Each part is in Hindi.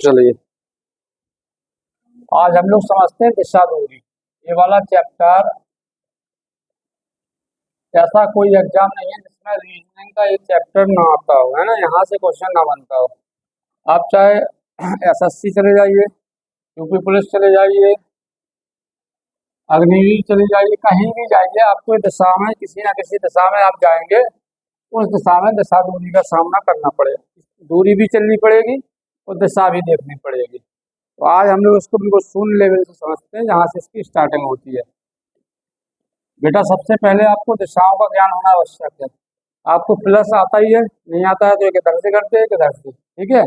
चलिए आज हम लोग समझते हैं दिशा दूरी। ये वाला चैप्टर ऐसा कोई एग्जाम नहीं है जिसमें रीजनिंग का एक चैप्टर ना आता हो, है ना। यहाँ से क्वेश्चन ना बनता हो। आप चाहे एसएससी चले जाइए, यूपी पुलिस चले जाइए, अग्निवीर चले जाइए, कहीं भी जाइए, आपको दिशा में किसी ना किसी दिशा में आप जाएंगे, उस दिशा में दिशा दूरी का सामना करना पड़ेगा। दूरी भी चलनी पड़ेगी और दिशा भी देखनी पड़ेगी। तो आज हम लोग इसको बिल्कुल शून्य लेवल से समझते हैं, जहाँ से इसकी स्टार्टिंग होती है। बेटा सबसे पहले आपको दिशाओं का ज्ञान होना आवश्यक है। आपको प्लस आता ही है, नहीं आता है तो एक इधर से करते हैं एक इधर से, ठीक है।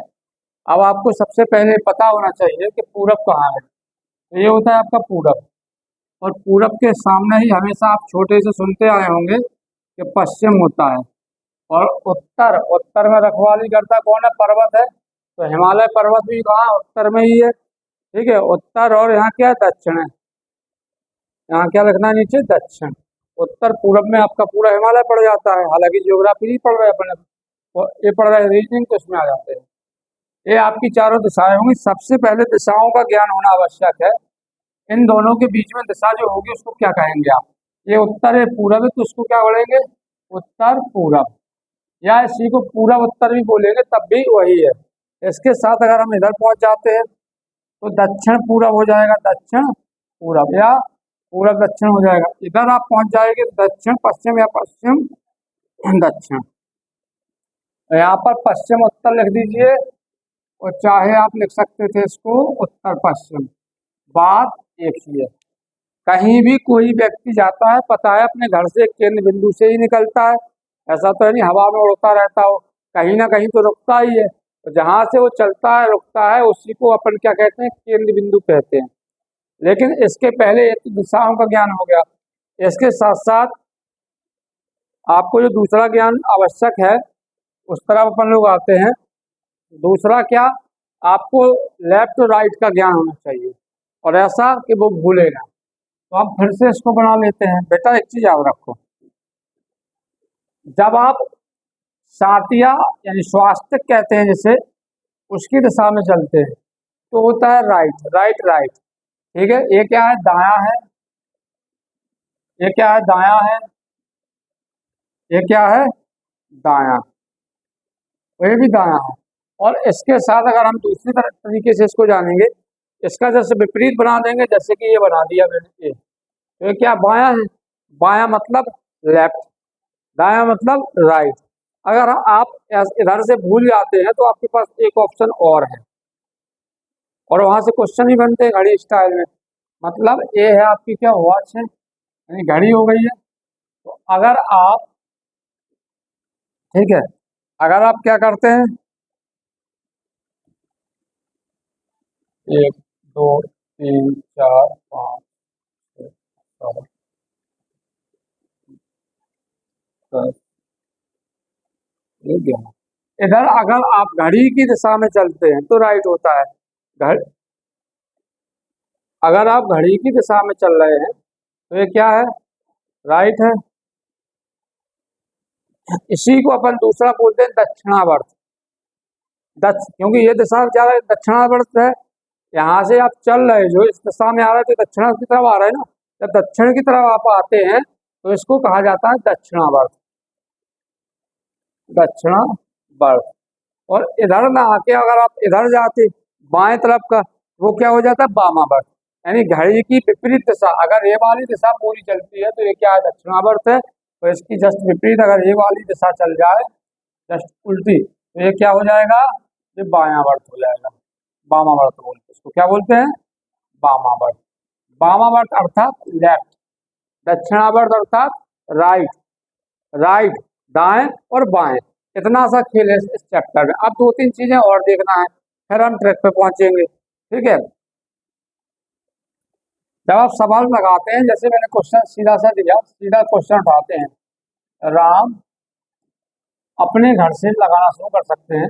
अब आपको सबसे पहले पता होना चाहिए कि पूरब कहाँ है। तो ये होता है आपका पूरब, और पूरब के सामने ही हमेशा आप छोटे से सुनते आए होंगे कि पश्चिम होता है। और उत्तर, उत्तर में रखवाली करता कौन है? पर्वत है। तो हिमालय पर्वत भी कहाँ? उत्तर में ही है, ठीक है। उत्तर और यहाँ क्या है? दक्षिण है। यहाँ क्या लिखना है नीचे? दक्षिण। उत्तर पूरब में आपका पूरा हिमालय पड़ जाता है। हालांकि ज्योग्राफी नहीं पढ़ रहे अपने, ये पढ़ रहे रीजनिंग, तो इसमें आ जाते हैं। ये आपकी चारों दिशाएं होंगी। सबसे पहले दिशाओं का ज्ञान होना आवश्यक है। इन दोनों के बीच में दिशा जो होगी उसको क्या कहेंगे आप? ये उत्तर है, पूरब है, तो उसको क्या बोलेंगे? उत्तर पूरब, या इसी को पूरब उत्तर भी बोलेंगे, तब भी वही है। इसके साथ अगर हम इधर पहुंच जाते हैं तो दक्षिण पूरब हो जाएगा, दक्षिण पूरब, या पूरब दक्षिण हो जाएगा। इधर आप पहुंच जाएंगे दक्षिण पश्चिम, या पश्चिम दक्षिण। यहाँ पर पश्चिम उत्तर लिख दीजिए, और चाहे आप लिख सकते थे इसको उत्तर पश्चिम। बात एक ही है। कहीं भी कोई व्यक्ति जाता है, पता है अपने घर से एक केंद्र बिंदु से ही निकलता है। ऐसा तो है नहीं हवा में उड़ता रहता हो, कहीं ना कहीं तो रुकता ही है। तो जहाँ से वो चलता है रुकता है, उसी को अपन क्या कहते हैं? केंद्र बिंदु कहते हैं। लेकिन इसके पहले एक तो दिशाओं का ज्ञान हो गया, इसके साथ साथ आपको जो दूसरा ज्ञान आवश्यक है उस तरफ अपन लोग आते हैं। दूसरा क्या? आपको लेफ्ट और राइट का ज्ञान होना चाहिए, और ऐसा कि वो भूले ना। तो आप फिर से इसको बना लेते हैं। बेटा एक चीज याद रखो, जब आप सातिया यानी स्वास्तिक कहते हैं जिसे, उसकी दिशा में चलते हैं तो होता है राइट, राइट, राइट, ठीक है। ये क्या है? दाया है। ये क्या है? दाया है। ये क्या है? दाया। ये भी दाया है। और इसके साथ अगर हम दूसरी तरीके से इसको जानेंगे, इसका जैसे विपरीत बना देंगे, जैसे कि ये बना दिया मैंने, ये तो ये क्या? बाया है। बाया मतलब लेफ्ट, दाया मतलब राइट। अगर आप इधर से भूल जाते हैं तो आपके पास एक ऑप्शन और है, और वहां से क्वेश्चन ही बनते हैं घड़ी स्टाइल में। मतलब ये है आपकी क्या? वॉच है, यानी घड़ी हो गई है। तो अगर आप, ठीक है, अगर आप क्या करते हैं, 1 2 3 4 5 6 7 10, इधर अगर आप घड़ी की दिशा में चलते हैं तो राइट होता है। घड़ अगर आप घड़ी की दिशा में चल रहे हैं तो ये क्या है? राइट है। इसी को अपन दूसरा बोलते हैं दक्षिणावर्त। क्योंकि ये दिशा जा रहा है दक्षिणावर्त है। यहाँ से आप चल रहे जो इस दिशा में आ रहे थे, दक्षिण की तरफ आ रहे हैं ना। जब दक्षिण की तरफ आप आते हैं तो इसको कहा जाता है दक्षिणावर्त, दक्षिणावर्त। और इधर ना आके अगर आप इधर जाते बाएं तरफ का, वो क्या हो जाता है? वामावर्त। यानी घड़ी की विपरीत दिशा। अगर ये वाली दिशा पूरी चलती है तो ये क्या है? दक्षिणावर्त है। तो इसकी जस्ट विपरीत अगर ये वाली दिशा चल जाए, जस्ट उल्टी, तो ये क्या हो जाएगा? ये बायावर्त हो जाएगा। वामावर्त बोलते हैं इसको, क्या बोलते हैं? वामावर्त। वामावर्त अर्थात लेफ्ट, दक्षिणावर्त अर्थात राइट, राइट दाएं और बाएं। इतना सा खेल है इस चैप्टर में। अब 2 3 चीजें और देखना है, फिर हम ट्रैक पे पहुंचेंगे, ठीक है। जब आप सवाल लगाते हैं, जैसे मैंने क्वेश्चन सीधा सा दिया, सीधा क्वेश्चन उठाते हैं, राम अपने घर से लगाना शुरू कर सकते हैं।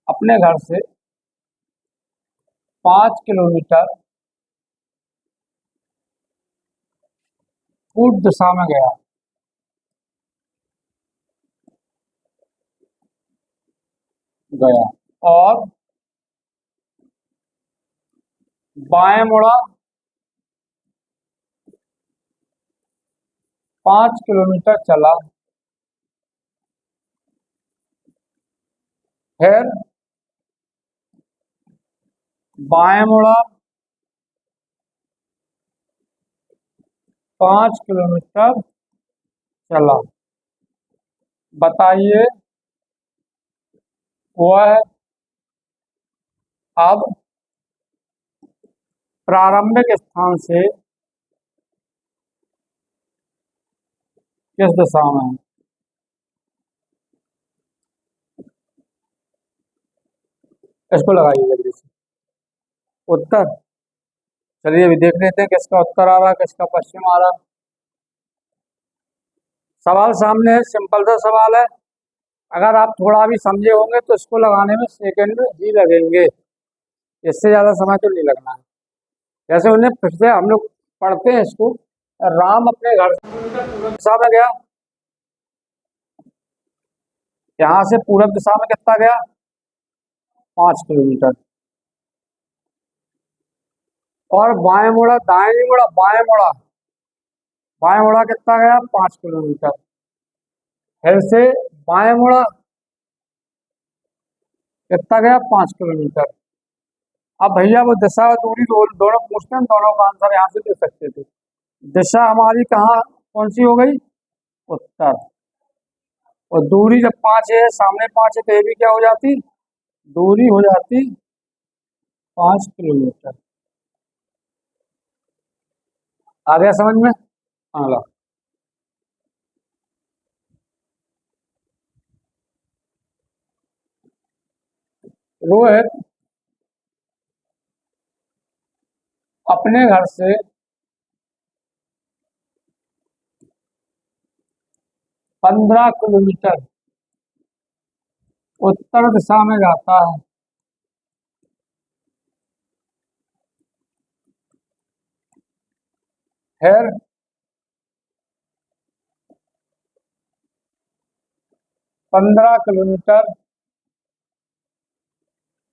अपने घर से 5 किलोमीटर पूर्व दिशा में गया, और बाएं मुड़ा 5 किलोमीटर चला, फिर बाएं मुड़ा 5 किलोमीटर चला। बताइए वह अब प्रारंभिक स्थान से किस दिशा में है? इसको लगाइए जल्दी से। उत्तर। चलिए अभी देख लेते हैं किसका उत्तर आ रहा है, किसका पश्चिम आ रहा है। सवाल सामने है, सिंपल सा सवाल है। अगर आप थोड़ा भी समझे होंगे तो इसको लगाने में सेकंड ही लगेंगे, इससे ज्यादा समय तो नहीं लगना है। जैसे उन्हें फिर से हम लोग पढ़ते हैं इसको। राम अपने घर से पूरब दिशा में गया, यहाँ से पूरब दिशा में कितना गया? 5 किलोमीटर। और बाएं मुड़ा, दाएं नहीं मुड़ा, बाएं मुड़ा, बाएं मुड़ा कितना गया? 5 किलोमीटर। फिर से बाएं मुड़ा कितना गया? 5 किलोमीटर। अब भैया वो दिशा और दूरी दोनों पूछते हैं, दोनों का आंसर यहाँ से दे सकते थे। दिशा हमारी कहाँ कौन सी हो गई? उत्तर। और दूरी जब 5 है, सामने 5 है, तो ये भी क्या हो जाती? दूरी हो जाती 5 किलोमीटर। आ गया समझ में? हाँ लो। रोहित अपने घर से 15 किलोमीटर उत्तर दिशा में जाता है, फिर 15 किलोमीटर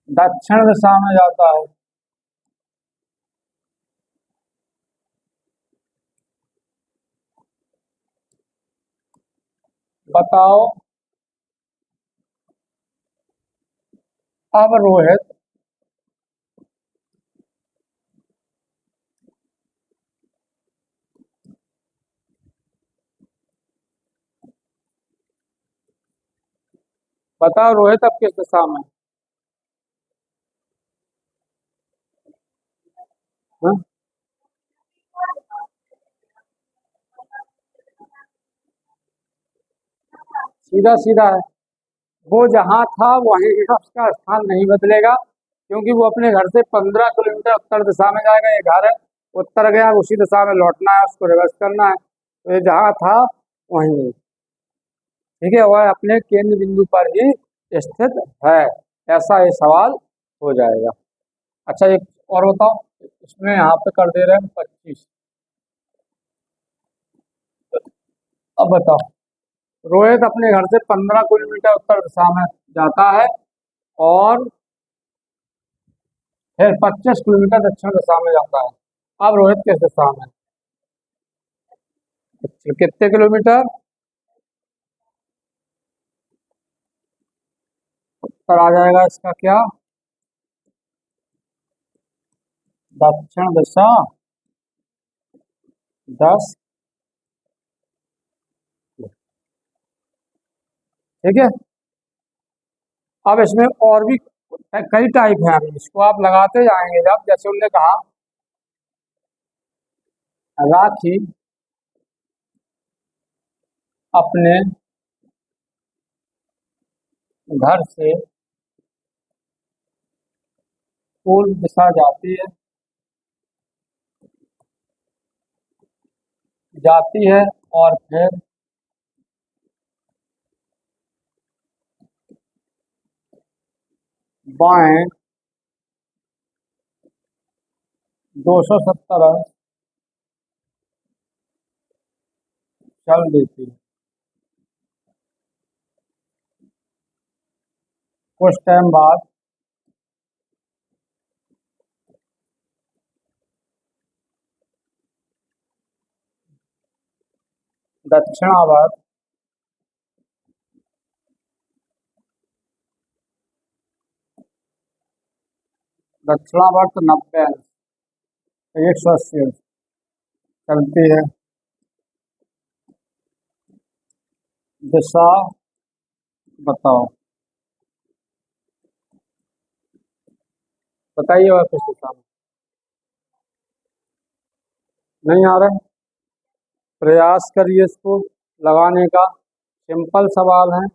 दक्षिण दिशा में जाता है। बताओ अब रोहित बताओ रोहित अब किस दिशा में? हाँ? सीधा सीधा है। वो जहाँ था वहीं उसका स्थान नहीं बदलेगा, क्योंकि वो अपने घर से 15 किलोमीटर उत्तर दिशा में जाएगा। ये घर है, उत्तर गया, उसी दिशा में लौटना है, उसको रिवर्स करना है। तो ये जहाँ था वहीं, ठीक है, वह अपने केंद्र बिंदु पर ही स्थित है। ऐसा ये सवाल हो जाएगा। अच्छा एक और बताओ, इसमें यहाँ पे कर दे रहे हैं 25। अब बताओ, रोहित अपने घर से 15 किलोमीटर उत्तर दिशा में जाता है और फिर 25 किलोमीटर दक्षिण दिशा में जाता है। अब रोहित किस दिशा में? तो कितने किलोमीटर उत्तर आ जाएगा इसका क्या? दक्षिण दिशा 10। ठीक है। अब इसमें और भी कई टाइप है, अभी इसको आप लगाते जाएंगे। जब जैसे उनने कहा राखी अपने घर से पूर्व दिशा जाती है और फिर बाएं 270 अंश चल देती है। कुछ टाइम बाद दक्षिणावर्त दक्षिणावर्त 90 अंश 180 अंश चलती है। दिशा बताओ, बताइए और किस दिशा में। नहीं आ रहा है, प्रयास करिए इसको लगाने का, सिंपल सवाल है।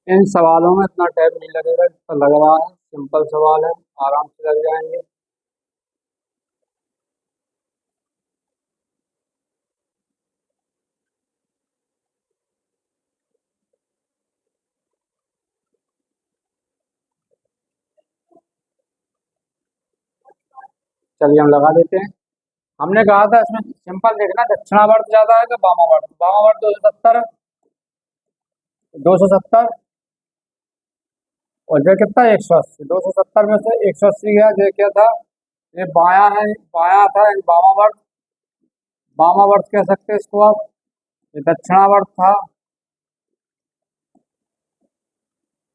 इन सवालों में इतना टाइम नहीं लगेगा जितना लग रहा है, सिंपल सवाल है, आराम से लग जाएंगे। चलिए हम लगा देते हैं। हमने कहा था इसमें सिंपल देखना, दक्षिणावर्त ज्यादा है कि वामावर्त। वामावर्त 270, 270 और ये कितना 180। 270 में से 180 गया, ये क्या था, ये बाया है, बाया था वामावर्त। वामावर्त कह सकते हैं इसको आप। ये दक्षिणावर्त था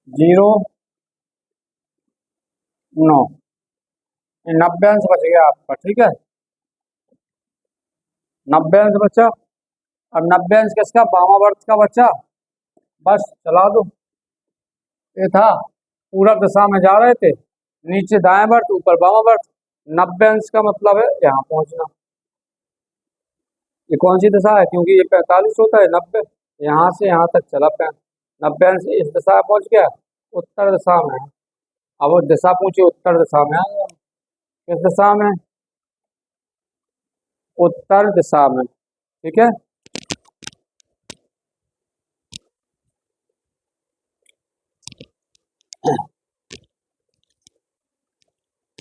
0, 9, 90 अंश बच गया आपका। ठीक है, 90 अंश बचा। अब 90 अंश किसका, वामावर्त का बचा। बस चला दो। ये था पूरब दिशा में जा रहे थे, नीचे दाएं वर्त ऊपर वामावर्त। 90 अंश का मतलब है यहाँ पहुंचना। ये कौन सी दिशा है, क्योंकि ये 45 होता है, 90 यहाँ से यहाँ तक चला 90 अंश इस दिशा में पहुंच गया, उत्तर दिशा में है। अब वो दिशा पूछी, उत्तर दिशा में आएगा। किस दिशा में, उत्तर दिशा में। ठीक है,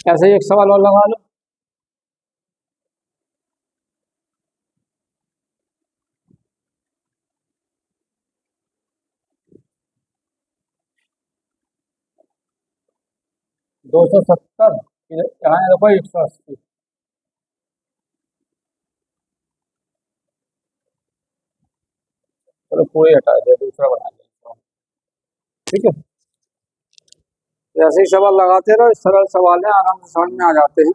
ऐसे ही एक सवाल और लगा लो। दो सौ सत्तर यहाँ देखो 180। चलो पूरी हटा दिया, दूसरा बना लिया। ठीक है, ऐसे ही सवाल लगाते रहो, सरल सवाल है, आराम से समझ में आ जाते हैं।